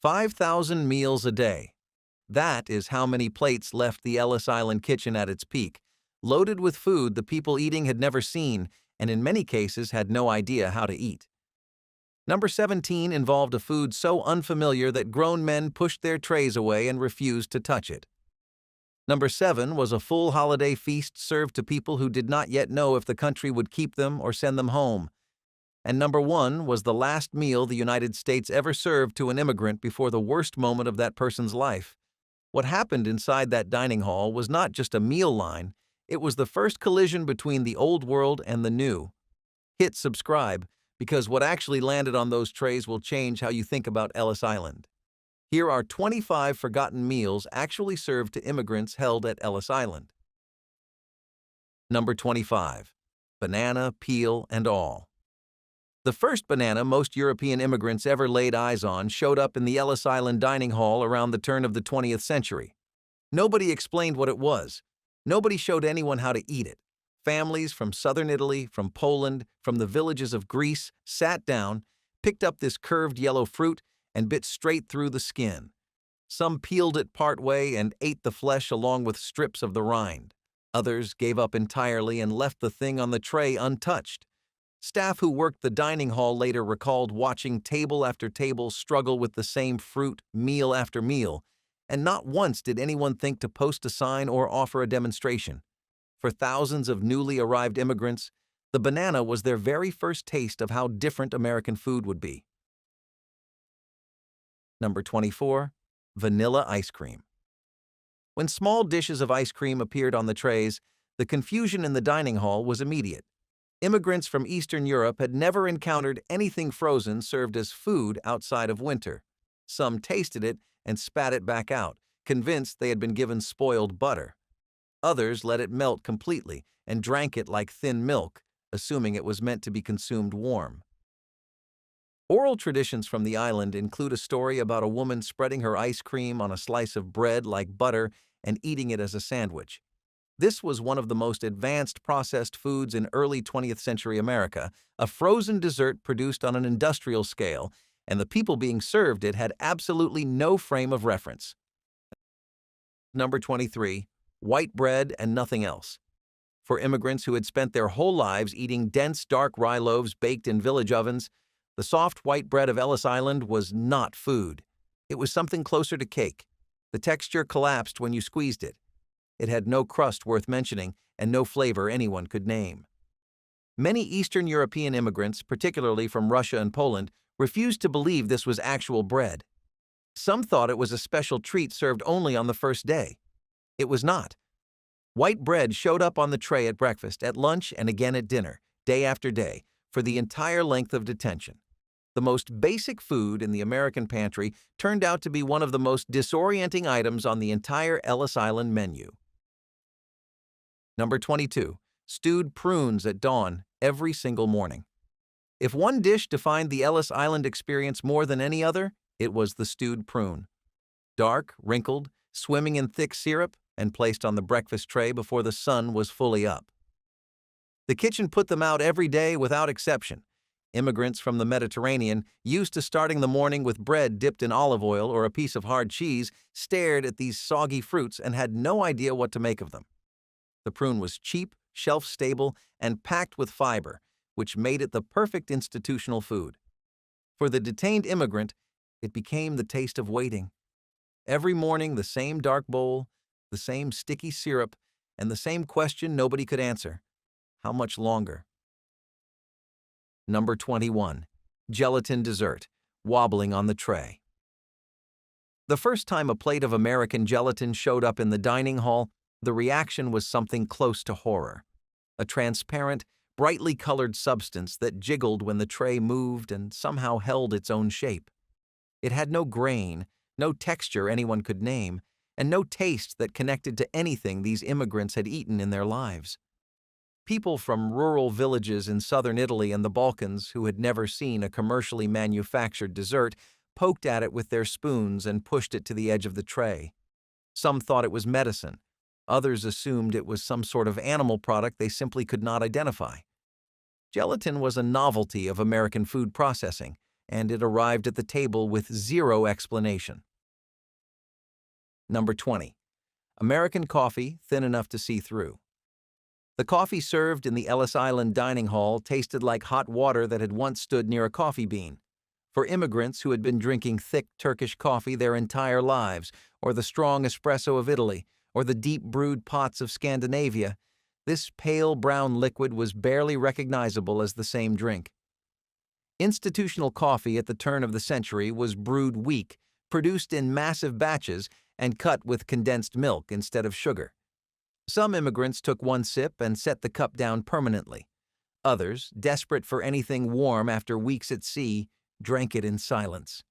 5,000 meals a day. That is how many plates left the Ellis Island kitchen at its peak, loaded with food the people eating had never seen and in many cases had no idea how to eat. Number 17 involved a food so unfamiliar that grown men pushed their trays away and refused to touch it. Number 7 was a full holiday feast served to people who did not yet know if the country would keep them or send them home. And number 1 was the last meal the United States ever served to an immigrant before the worst moment of that person's life. What happened inside that dining hall was not just a meal line, it was the first collision between the old world and the new. Hit subscribe, because what actually landed on those trays will change how you think about Ellis Island. Here are 25 forgotten meals actually served to immigrants held at Ellis Island. Number 25. Banana, peel, and all. The first banana most European immigrants ever laid eyes on showed up in the Ellis Island dining hall around the turn of the 20th century. Nobody explained what it was. Nobody showed anyone how to eat it. Families from southern Italy, from Poland, from the villages of Greece sat down, picked up this curved yellow fruit, and bit straight through the skin. Some peeled it part way and ate the flesh along with strips of the rind. Others gave up entirely and left the thing on the tray untouched. Staff who worked the dining hall later recalled watching table after table struggle with the same fruit meal after meal, and not once did anyone think to post a sign or offer a demonstration. For thousands of newly arrived immigrants, the banana was their very first taste of how different American food would be. Number 24. Vanilla ice cream. When small dishes of ice cream appeared on the trays, the confusion in the dining hall was immediate. Immigrants from Eastern Europe had never encountered anything frozen served as food outside of winter. Some tasted it and spat it back out, convinced they had been given spoiled butter. Others let it melt completely and drank it like thin milk, assuming it was meant to be consumed warm. Oral traditions from the island include a story about a woman spreading her ice cream on a slice of bread like butter and eating it as a sandwich. This was one of the most advanced processed foods in early 20th century America, a frozen dessert produced on an industrial scale, and the people being served it had absolutely no frame of reference. Number 23. White bread and nothing else. For immigrants who had spent their whole lives eating dense, dark rye loaves baked in village ovens, the soft white bread of Ellis Island was not food. It was something closer to cake. The texture collapsed when you squeezed it. It had no crust worth mentioning and no flavor anyone could name. Many Eastern European immigrants, particularly from Russia and Poland, refused to believe this was actual bread. Some thought it was a special treat served only on the first day. It was not. White bread showed up on the tray at breakfast, at lunch, and again at dinner, day after day, for the entire length of detention. The most basic food in the American pantry turned out to be one of the most disorienting items on the entire Ellis Island menu. Number 22. Stewed prunes at dawn every single morning. If one dish defined the Ellis Island experience more than any other, it was the stewed prune. Dark, wrinkled, swimming in thick syrup, and placed on the breakfast tray before the sun was fully up. The kitchen put them out every day without exception. Immigrants from the Mediterranean, used to starting the morning with bread dipped in olive oil or a piece of hard cheese, stared at these soggy fruits and had no idea what to make of them. The prune was cheap, shelf-stable, and packed with fiber, which made it the perfect institutional food. For the detained immigrant, it became the taste of waiting. Every morning, the same dark bowl, the same sticky syrup, and the same question nobody could answer. How much longer? Number 21. Gelatin dessert, wobbling on the tray. The first time a plate of American gelatin showed up in the dining hall, the reaction was something close to horror. A transparent, brightly colored substance that jiggled when the tray moved and somehow held its own shape. It had no grain, no texture anyone could name, and no taste that connected to anything these immigrants had eaten in their lives. People from rural villages in southern Italy and the Balkans who had never seen a commercially manufactured dessert poked at it with their spoons and pushed it to the edge of the tray. Some thought it was medicine. Others assumed it was some sort of animal product they simply could not identify. Gelatin was a novelty of American food processing, and it arrived at the table with zero explanation. Number 20. American coffee thin enough to see through. The coffee served in the Ellis Island dining hall tasted like hot water that had once stood near a coffee bean. For immigrants who had been drinking thick Turkish coffee their entire lives, or the strong espresso of Italy, or the deep-brewed pots of Scandinavia, this pale brown liquid was barely recognizable as the same drink. Institutional coffee at the turn of the century was brewed weak, produced in massive batches, and cut with condensed milk instead of sugar. Some immigrants took one sip and set the cup down permanently. Others, desperate for anything warm after weeks at sea, drank it in silence.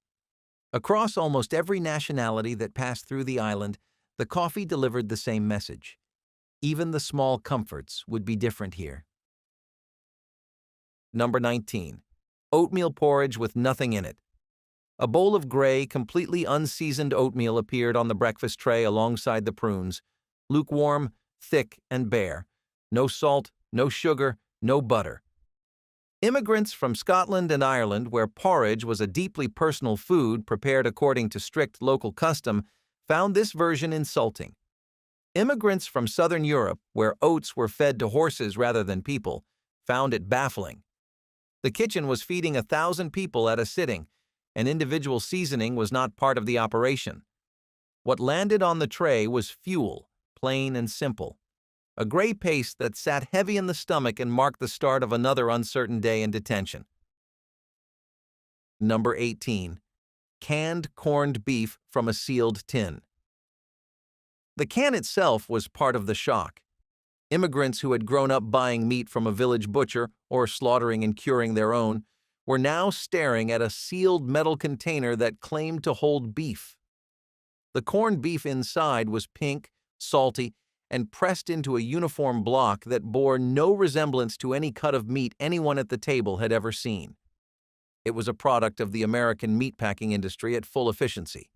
Across almost every nationality that passed through the island, the coffee delivered the same message. Even the small comforts would be different here. Number 19. Oatmeal porridge with nothing in it. A bowl of gray, completely unseasoned oatmeal appeared on the breakfast tray alongside the prunes. Lukewarm, thick, and bare. No salt, no sugar, no butter. Immigrants from Scotland and Ireland, where porridge was a deeply personal food prepared according to strict local custom, found this version insulting. Immigrants from Southern Europe, where oats were fed to horses rather than people, found it baffling. The kitchen was feeding 1,000 people at a sitting, and individual seasoning was not part of the operation. What landed on the tray was fuel, plain and simple. A gray paste that sat heavy in the stomach and marked the start of another uncertain day in detention. Number 18. Canned corned beef from a sealed tin. The can itself was part of the shock. Immigrants who had grown up buying meat from a village butcher or slaughtering and curing their own were now staring at a sealed metal container that claimed to hold beef. The corned beef inside was pink, salty, and pressed into a uniform block that bore no resemblance to any cut of meat anyone at the table had ever seen. It was a product of the American meatpacking industry at full efficiency.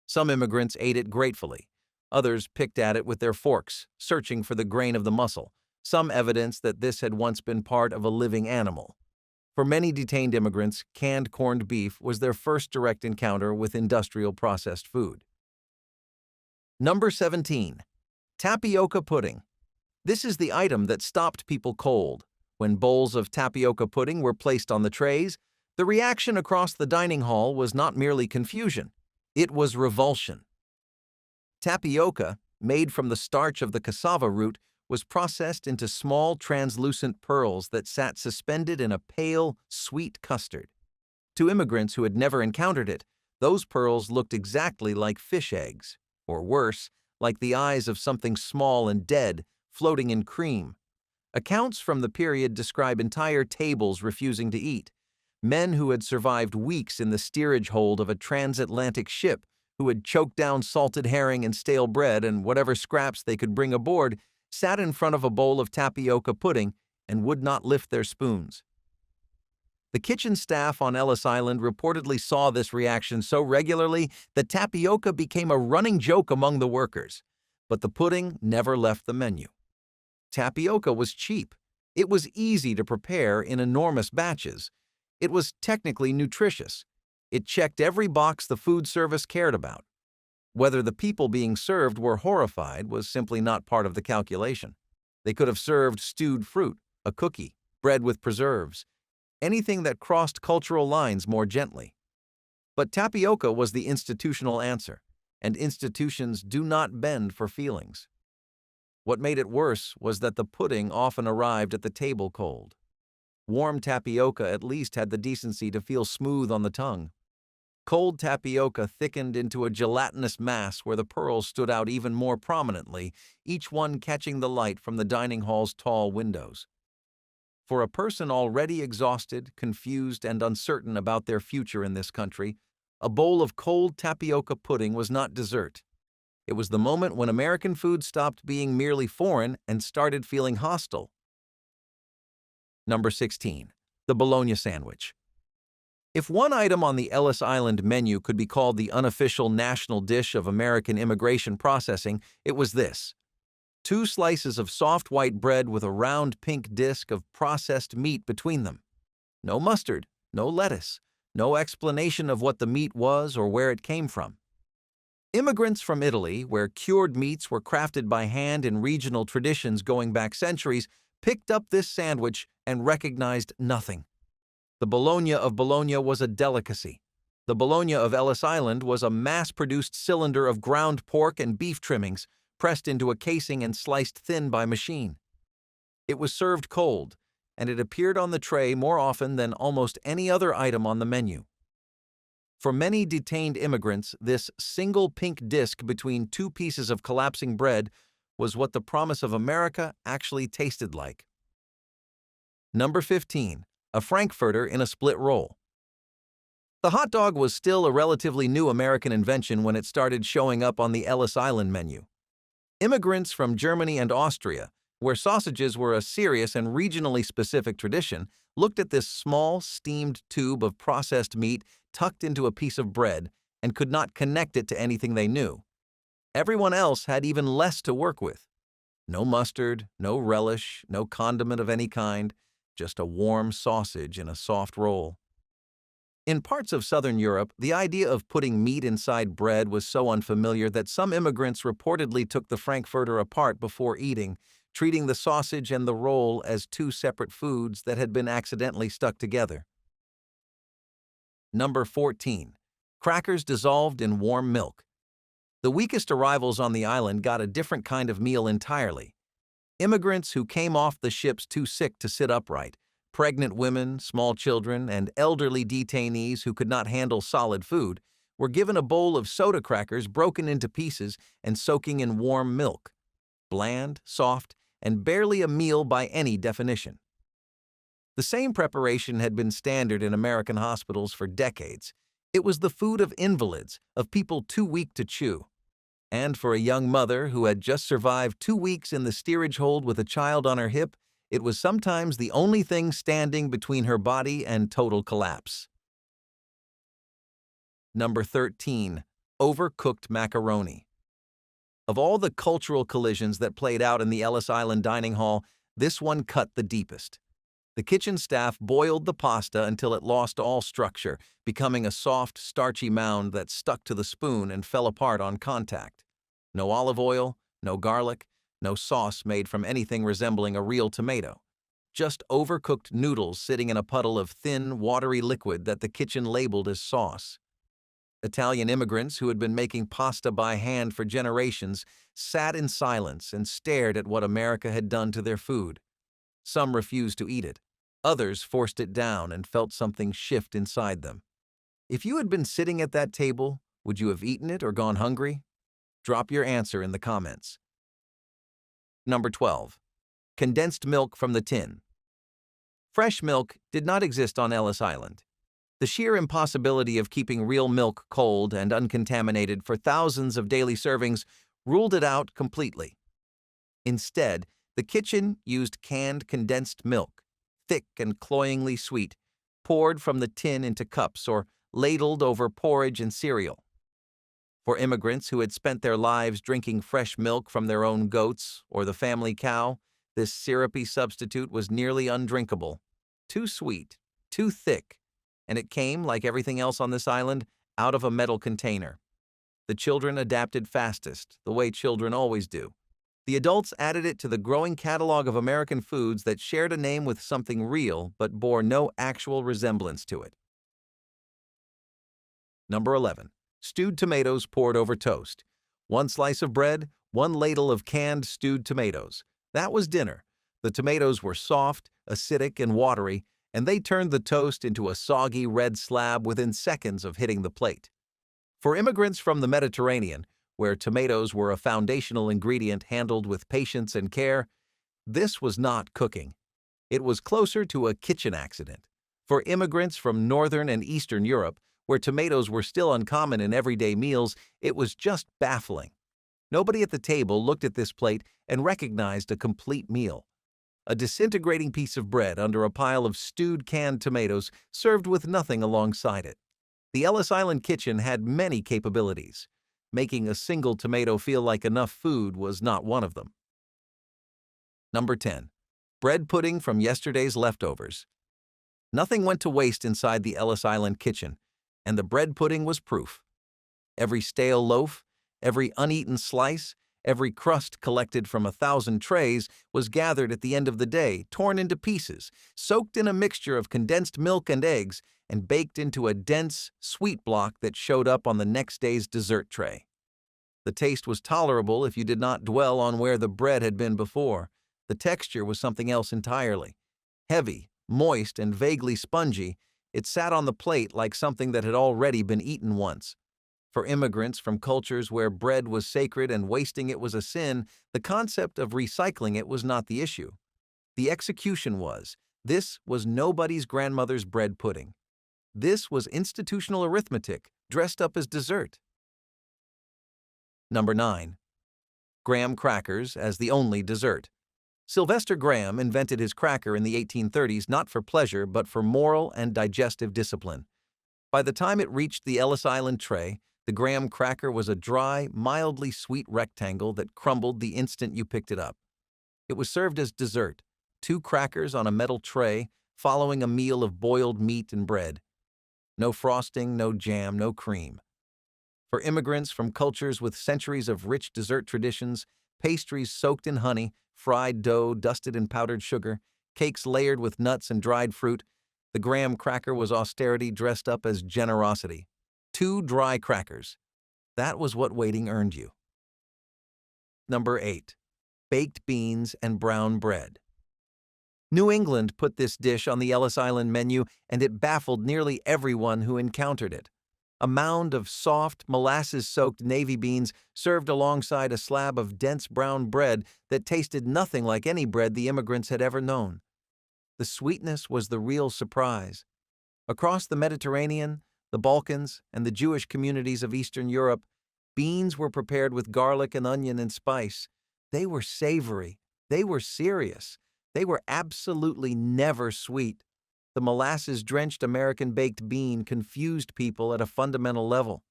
Some immigrants ate it gratefully. Others picked at it with their forks, searching for the grain of the muscle, some evidence that this had once been part of a living animal. For many detained immigrants, canned corned beef was their first direct encounter with industrial processed food. Number 17. Tapioca pudding. This is the item that stopped people cold. When bowls of tapioca pudding were placed on the trays, the reaction across the dining hall was not merely confusion. It was revulsion. Tapioca, made from the starch of the cassava root, was processed into small translucent pearls that sat suspended in a pale, sweet custard. To immigrants who had never encountered it, those pearls looked exactly like fish eggs, or worse, like the eyes of something small and dead, floating in cream. Accounts from the period describe entire tables refusing to eat. Men who had survived weeks in the steerage hold of a transatlantic ship, who had choked down salted herring and stale bread and whatever scraps they could bring aboard, sat in front of a bowl of tapioca pudding and would not lift their spoons. The kitchen staff on Ellis Island reportedly saw this reaction so regularly that tapioca became a running joke among the workers. But the pudding never left the menu. Tapioca was cheap. It was easy to prepare in enormous batches. It was technically nutritious. It checked every box the food service cared about. Whether the people being served were horrified was simply not part of the calculation. They could have served stewed fruit, a cookie, bread with preserves, anything that crossed cultural lines more gently. But tapioca was the institutional answer, and institutions do not bend for feelings. What made it worse was that the pudding often arrived at the table cold. Warm tapioca at least had the decency to feel smooth on the tongue. Cold tapioca thickened into a gelatinous mass where the pearls stood out even more prominently, each one catching the light from the dining hall's tall windows. For a person already exhausted, confused, and uncertain about their future in this country, a bowl of cold tapioca pudding was not dessert. It was the moment when American food stopped being merely foreign and started feeling hostile. Number 16. The bologna sandwich. If one item on the Ellis Island menu could be called the unofficial national dish of American immigration processing, it was this. 2 slices of soft white bread with a round pink disc of processed meat between them. No mustard, no lettuce, No explanation of what the meat was or where it came from. Immigrants from Italy, where cured meats were crafted by hand in regional traditions going back centuries, picked up this sandwich and recognized nothing. The bologna of Bologna was a delicacy. The bologna of Ellis Island was a mass-produced cylinder of ground pork and beef trimmings, pressed into a casing and sliced thin by machine. It was served cold, and it appeared on the tray more often than almost any other item on the menu. For many detained immigrants, this single pink disc between two pieces of collapsing bread was what the promise of America actually tasted like. Number 15. A Frankfurter in a split roll. The hot dog was still a relatively new American invention when it started showing up on the Ellis Island menu. Immigrants from Germany and Austria, where sausages were a serious and regionally specific tradition, looked at this small, steamed tube of processed meat tucked into a piece of bread and could not connect it to anything they knew. Everyone else had even less to work with. No mustard, no relish, no condiment of any kind, just a warm sausage in a soft roll. In parts of Southern Europe, the idea of putting meat inside bread was so unfamiliar that some immigrants reportedly took the Frankfurter apart before eating, treating the sausage and the roll as two separate foods that had been accidentally stuck together. Number 14. Crackers dissolved in warm milk. The weakest arrivals on the island got a different kind of meal entirely. Immigrants who came off the ships too sick to sit upright, pregnant women, small children, and elderly detainees who could not handle solid food, were given a bowl of soda crackers broken into pieces and soaking in warm milk. Bland, soft, and barely a meal by any definition. The same preparation had been standard in American hospitals for decades. It was the food of invalids, of people too weak to chew. And for a young mother who had just survived 2 weeks in the steerage hold with a child on her hip, it was sometimes the only thing standing between her body and total collapse. Number 13. Overcooked macaroni. Of all the cultural collisions that played out in the Ellis Island dining hall, this one cut the deepest. The kitchen staff boiled the pasta until it lost all structure, becoming a soft, starchy mound that stuck to the spoon and fell apart on contact. No olive oil, no garlic, no sauce made from anything resembling a real tomato. Just overcooked noodles sitting in a puddle of thin, watery liquid that the kitchen labeled as sauce. Italian immigrants who had been making pasta by hand for generations sat in silence and stared at what America had done to their food. Some refused to eat it. Others forced it down and felt something shift inside them. If you had been sitting at that table, would you have eaten it or gone hungry? Drop your answer in the comments. Number 12. Condensed milk from the tin. Fresh milk did not exist on Ellis Island. The sheer impossibility of keeping real milk cold and uncontaminated for thousands of daily servings ruled it out completely. Instead, the kitchen used canned condensed milk, thick and cloyingly sweet, poured from the tin into cups or ladled over porridge and cereal. For immigrants who had spent their lives drinking fresh milk from their own goats or the family cow, this syrupy substitute was nearly undrinkable. Too sweet, too thick, and it came, like everything else on this island, out of a metal container. The children adapted fastest, the way children always do. The adults added it to the growing catalog of American foods that shared a name with something real but bore no actual resemblance to it. Number 11. Stewed tomatoes poured over toast. 1 slice of bread, 1 ladle of canned stewed tomatoes. That was dinner. The tomatoes were soft, acidic, and watery, and they turned the toast into a soggy red slab within seconds of hitting the plate. For immigrants from the Mediterranean, where tomatoes were a foundational ingredient handled with patience and care, this was not cooking. It was closer to a kitchen accident. For immigrants from Northern and Eastern Europe, where tomatoes were still uncommon in everyday meals, it was just baffling. Nobody at the table looked at this plate and recognized a complete meal. A disintegrating piece of bread under a pile of stewed canned tomatoes served with nothing alongside it. The Ellis Island kitchen had many capabilities. Making a single tomato feel like enough food was not one of them. Number 10. Bread pudding from yesterday's leftovers. Nothing went to waste inside the Ellis Island kitchen, and the bread pudding was proof. Every stale loaf, every uneaten slice, every crust collected from 1,000 trays was gathered at the end of the day, torn into pieces, soaked in a mixture of condensed milk and eggs, and baked into a dense, sweet block that showed up on the next day's dessert tray. The taste was tolerable if you did not dwell on where the bread had been before. The texture was something else entirely. Heavy, moist, and vaguely spongy, it sat on the plate like something that had already been eaten once. For immigrants from cultures where bread was sacred and wasting it was a sin, the concept of recycling it was not the issue. The execution was. This was nobody's grandmother's bread pudding. This was institutional arithmetic, dressed up as dessert. Number 9. Graham crackers as the only dessert. Sylvester Graham invented his cracker in the 1830s not for pleasure but for moral and digestive discipline. By the time it reached the Ellis Island tray, the Graham cracker was a dry, mildly sweet rectangle that crumbled the instant you picked it up. It was served as dessert, 2 crackers on a metal tray, following a meal of boiled meat and bread. No frosting, no jam, no cream. For immigrants from cultures with centuries of rich dessert traditions, pastries soaked in honey, fried dough dusted in powdered sugar, cakes layered with nuts and dried fruit, the Graham cracker was austerity dressed up as generosity. 2 dry crackers. That was what waiting earned you. Number 8. Baked beans and brown bread. New England put this dish on the Ellis Island menu, and it baffled nearly everyone who encountered it. A mound of soft, molasses-soaked navy beans served alongside a slab of dense brown bread that tasted nothing like any bread the immigrants had ever known. The sweetness was the real surprise. Across the Mediterranean, the Balkans, and the Jewish communities of Eastern Europe, beans were prepared with garlic and onion and spice. They were savory. They were serious. They were absolutely never sweet. The molasses-drenched American baked bean confused people at a fundamental level.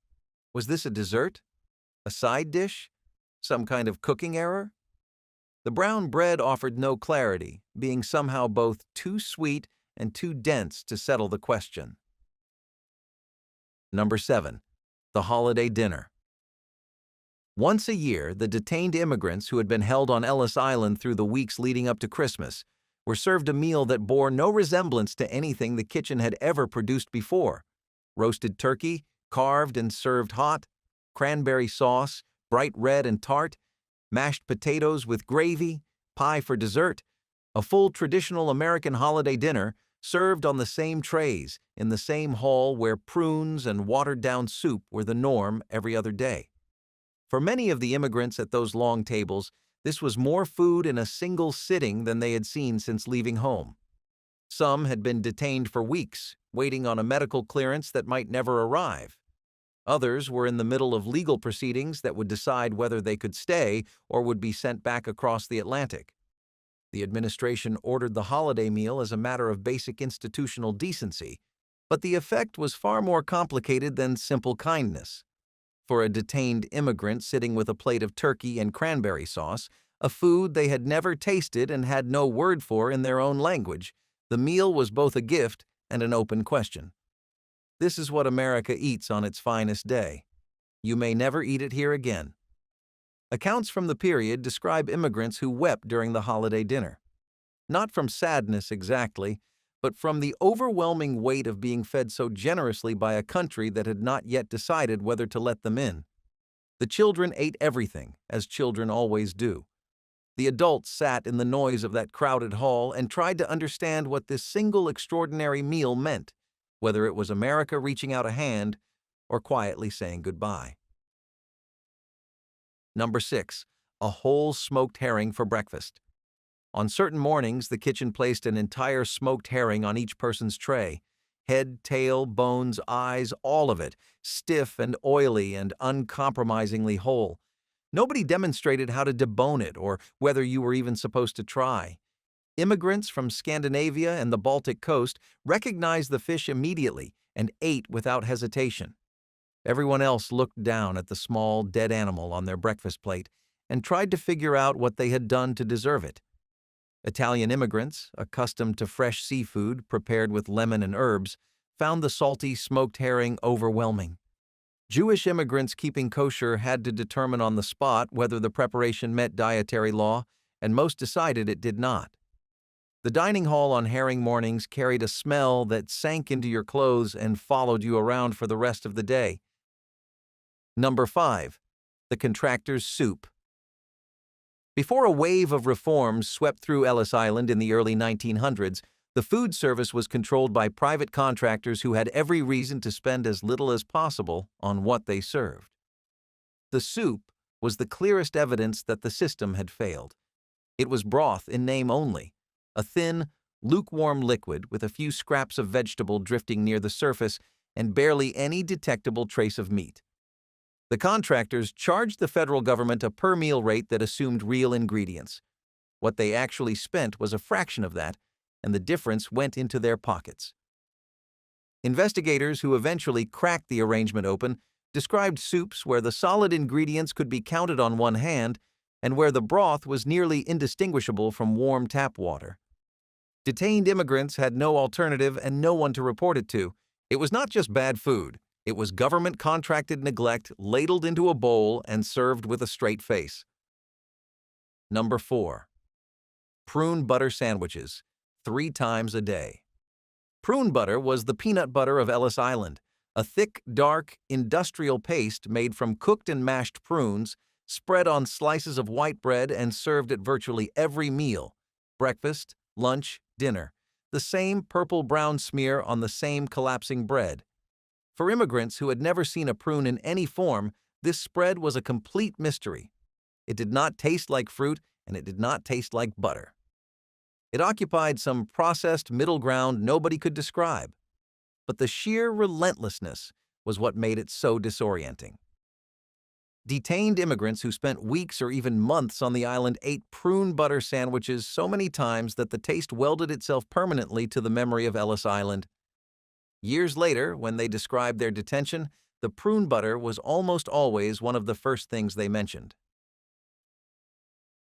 Was this a dessert? A side dish? Some kind of cooking error? The brown bread offered no clarity, being somehow both too sweet and too dense to settle the question. Number 7. The holiday dinner. Once a year, the detained immigrants who had been held on Ellis Island through the weeks leading up to Christmas were served a meal that bore no resemblance to anything the kitchen had ever produced before. Roasted turkey, carved and served hot, cranberry sauce, bright red and tart, mashed potatoes with gravy, pie for dessert, a full traditional American holiday dinner served on the same trays in the same hall where prunes and watered-down soup were the norm every other day. For many of the immigrants at those long tables, this was more food in a single sitting than they had seen since leaving home. Some had been detained for weeks, waiting on a medical clearance that might never arrive. Others were in the middle of legal proceedings that would decide whether they could stay or would be sent back across the Atlantic. The administration ordered the holiday meal as a matter of basic institutional decency, but the effect was far more complicated than simple kindness. For a detained immigrant sitting with a plate of turkey and cranberry sauce, a food they had never tasted and had no word for in their own language, the meal was both a gift and an open question. This is what America eats on its finest day. You may never eat it here again. Accounts from the period describe immigrants who wept during the holiday dinner. Not from sadness exactly, but from the overwhelming weight of being fed so generously by a country that had not yet decided whether to let them in. The children ate everything, as children always do. The adults sat in the noise of that crowded hall and tried to understand what this single extraordinary meal meant, whether it was America reaching out a hand or quietly saying goodbye. Number 6. A whole smoked herring for breakfast. On certain mornings, the kitchen placed an entire smoked herring on each person's tray. Head, tail, bones, eyes, all of it, stiff and oily and uncompromisingly whole. Nobody demonstrated how to debone it or whether you were even supposed to try. Immigrants from Scandinavia and the Baltic coast recognized the fish immediately and ate without hesitation. Everyone else looked down at the small, dead animal on their breakfast plate and tried to figure out what they had done to deserve it. Italian immigrants, accustomed to fresh seafood prepared with lemon and herbs, found the salty smoked herring overwhelming. Jewish immigrants keeping kosher had to determine on the spot whether the preparation met dietary law, and most decided it did not. The dining hall on herring mornings carried a smell that sank into your clothes and followed you around for the rest of the day. Number 5. The contractor's soup. Before a wave of reforms swept through Ellis Island in the early 1900s, the food service was controlled by private contractors who had every reason to spend as little as possible on what they served. The soup was the clearest evidence that the system had failed. It was broth in name only, a thin, lukewarm liquid with a few scraps of vegetable drifting near the surface and barely any detectable trace of meat. The contractors charged the federal government a per-meal rate that assumed real ingredients. What they actually spent was a fraction of that, and the difference went into their pockets. Investigators who eventually cracked the arrangement open described soups where the solid ingredients could be counted on one hand and where the broth was nearly indistinguishable from warm tap water. Detained immigrants had no alternative and no one to report it to. It was not just bad food. It was government-contracted neglect ladled into a bowl and served with a straight face. Number 4. Prune butter sandwiches, 3 times a day. Prune butter was the peanut butter of Ellis Island, a thick, dark, industrial paste made from cooked and mashed prunes, spread on slices of white bread and served at virtually every meal, breakfast, lunch, dinner, the same purple-brown smear on the same collapsing bread. For immigrants who had never seen a prune in any form, this spread was a complete mystery. It did not taste like fruit, and it did not taste like butter. It occupied some processed middle ground nobody could describe. But the sheer relentlessness was what made it so disorienting. Detained immigrants who spent weeks or even months on the island ate prune butter sandwiches so many times that the taste welded itself permanently to the memory of Ellis Island. Years later, when they described their detention, the prune butter was almost always one of the first things they mentioned.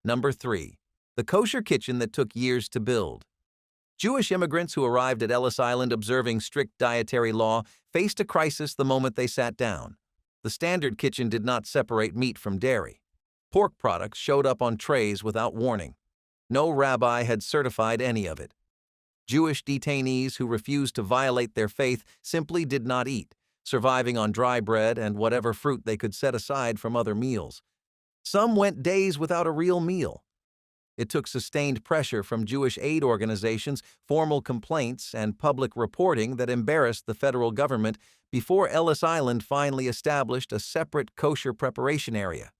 Number 3. The kosher kitchen that took years to build. Jewish immigrants who arrived at Ellis Island observing strict dietary law faced a crisis the moment they sat down. The standard kitchen did not separate meat from dairy. Pork products showed up on trays without warning. No rabbi had certified any of it. Jewish detainees who refused to violate their faith simply did not eat, surviving on dry bread and whatever fruit they could set aside from other meals. Some went days without a real meal. It took sustained pressure from Jewish aid organizations, formal complaints, and public reporting that embarrassed the federal government before Ellis Island finally established a separate kosher preparation area.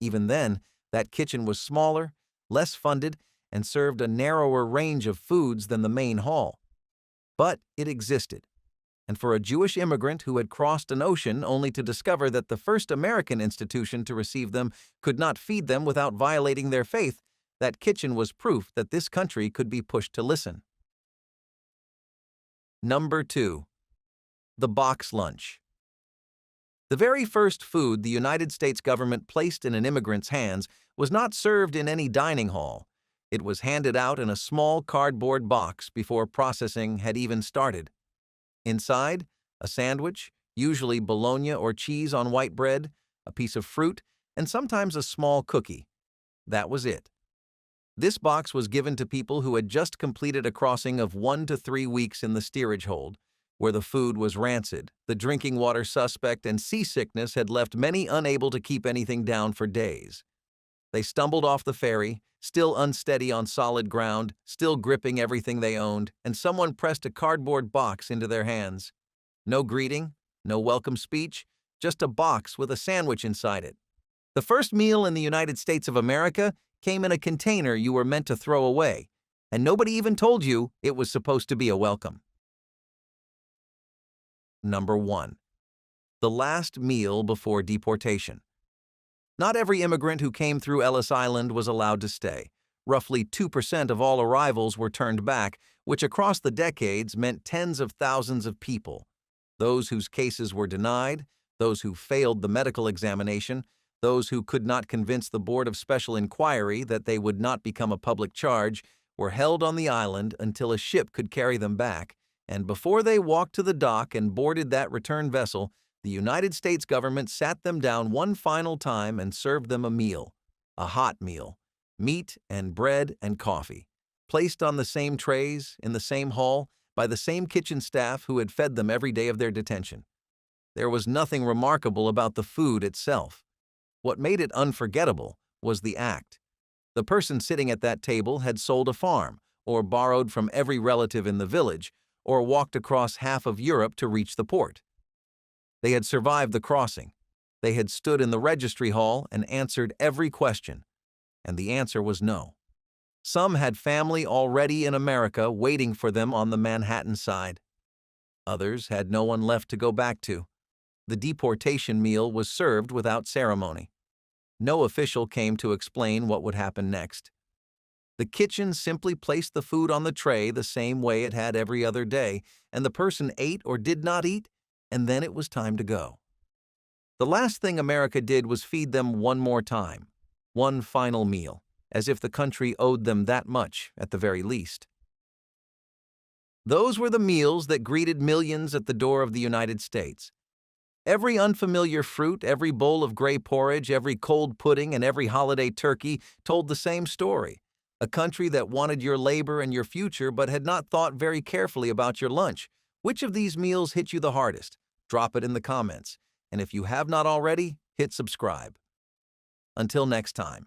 Even then, that kitchen was smaller, less funded, and served a narrower range of foods than the main hall. But it existed. And for a Jewish immigrant who had crossed an ocean only to discover that the first American institution to receive them could not feed them without violating their faith, that kitchen was proof that this country could be pushed to listen. Number 2. The box lunch. The very first food the United States government placed in an immigrant's hands was not served in any dining hall. It was handed out in a small cardboard box before processing had even started. Inside, a sandwich, usually bologna or cheese on white bread, a piece of fruit, and sometimes a small cookie. That was it. This box was given to people who had just completed a crossing of 1 to 3 weeks in the steerage hold, where the food was rancid, the drinking water suspect, and seasickness had left many unable to keep anything down for days. They stumbled off the ferry, still unsteady on solid ground, still gripping everything they owned, and someone pressed a cardboard box into their hands. No greeting, no welcome speech, just a box with a sandwich inside it. The first meal in the United States of America came in a container you were meant to throw away, and nobody even told you it was supposed to be a welcome. Number 1. The last meal before deportation. Not every immigrant who came through Ellis Island was allowed to stay. Roughly 2% of all arrivals were turned back, which across the decades meant tens of thousands of people. Those whose cases were denied, those who failed the medical examination, those who could not convince the Board of Special Inquiry that they would not become a public charge, were held on the island until a ship could carry them back, and before they walked to the dock and boarded that return vessel, the United States government sat them down one final time and served them a meal, a hot meal, meat and bread and coffee, placed on the same trays, in the same hall, by the same kitchen staff who had fed them every day of their detention. There was nothing remarkable about the food itself. What made it unforgettable was the act. The person sitting at that table had sold a farm, or borrowed from every relative in the village, or walked across half of Europe to reach the port. They had survived the crossing. They had stood in the registry hall and answered every question, and the answer was no. Some had family already in America waiting for them on the Manhattan side. Others had no one left to go back to. The deportation meal was served without ceremony. No official came to explain what would happen next. The kitchen simply placed the food on the tray the same way it had every other day, and the person ate or did not eat, and then it was time to go. The last thing America did was feed them one more time, one final meal, as if the country owed them that much at the very least. Those were the meals that greeted millions at the door of the United States. Every unfamiliar fruit, every bowl of gray porridge, every cold pudding, and every holiday turkey told the same story. A country that wanted your labor and your future but had not thought very carefully about your lunch. Which of these meals hit you the hardest? Drop it in the comments. And if you have not already, hit subscribe. Until next time.